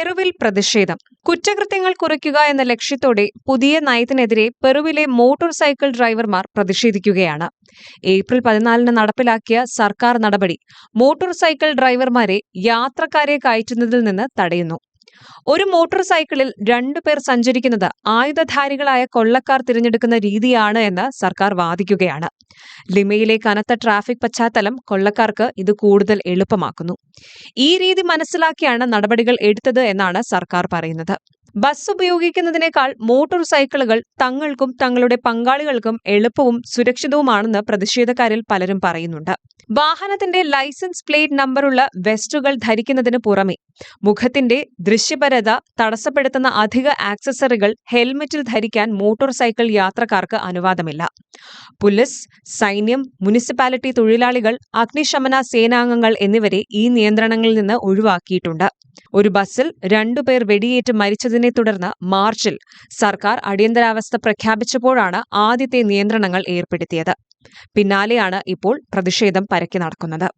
പെറുവിൽ പ്രതിഷേധം. കുറ്റകൃത്യങ്ങൾ കുറയ്ക്കുക എന്ന ലക്ഷ്യത്തോടെ പുതിയ നയത്തിനെതിരെ പെറുവിലെ മോട്ടോർ സൈക്കിൾ ഡ്രൈവർമാർ പ്രതിഷേധിക്കുകയാണ്. ഏപ്രിൽ 14 നടപ്പിലാക്കിയ സർക്കാർ നടപടി മോട്ടോർ സൈക്കിൾ ഡ്രൈവർമാരെ യാത്രക്കാരെ കയറ്റുന്നതിൽ നിന്ന് തടയുന്നു. ഒരു മോട്ടോർ സൈക്കിളിൽ 2 പേർ സഞ്ചരിക്കുന്നത് ആയുധധാരികളായ കൊള്ളക്കാർ തിരഞ്ഞെടുക്കുന്ന രീതിയാണ് എന്ന് സർക്കാർ വാദിക്കുകയാണ്. ലിമയിലെ കനത്ത ട്രാഫിക് പശ്ചാത്തലം കൊള്ളക്കാർക്ക് ഇത് കൂടുതൽ എളുപ്പമാക്കുന്നു. ഈ രീതി മനസ്സിലാക്കിയാണ് നടപടികൾ എടുത്തത് എന്നാണ് സർക്കാർ പറയുന്നത്. ബസ് ഉപയോഗിക്കുന്നതിനേക്കാൾ മോട്ടോർ സൈക്കിളുകൾ തങ്ങൾക്കും തങ്ങളുടെ പങ്കാളികൾക്കും എളുപ്പവും സുരക്ഷിതവുമാണെന്ന് പ്രതിഷേധക്കാരിൽ പലരും പറയുന്നുണ്ട്. വാഹനത്തിന്റെ ലൈസൻസ് പ്ലേറ്റ് നമ്പറുള്ള വെസ്റ്റുകൾ ധരിക്കുന്നതിന് പുറമെ മുഖത്തിന്റെ ദൃശ്യപരത തടസ്സപ്പെടുത്തുന്ന അധിക ആക്സസറികൾ ഹെൽമറ്റിൽ ധരിക്കാൻ മോട്ടോർ സൈക്കിൾ യാത്രക്കാർക്ക് അനുവാദമില്ല. പോലീസ്, സൈന്യം, മുനിസിപ്പാലിറ്റി തൊഴിലാളികൾ, അഗ്നിശമന സേനാംഗങ്ങൾ എന്നിവരെ ഈ നിയന്ത്രണങ്ങളിൽ നിന്ന് ഒഴിവാക്കിയിട്ടുണ്ട്. ഒരു ബസ്സിൽ 2 പേർ വെടിയേറ്റ് മരിച്ചതിനെ തുടർന്ന് മാർച്ചിൽ സർക്കാർ അടിയന്തരാവസ്ഥ പ്രഖ്യാപിച്ചപ്പോഴാണ് ആദ്യത്തെ നിയന്ത്രണങ്ങൾ ഏർപ്പെടുത്തിയത്. പിന്നാലെയാണ് ഇപ്പോൾ പ്രതിഷേധം പരക്കെ നടക്കുന്നത്.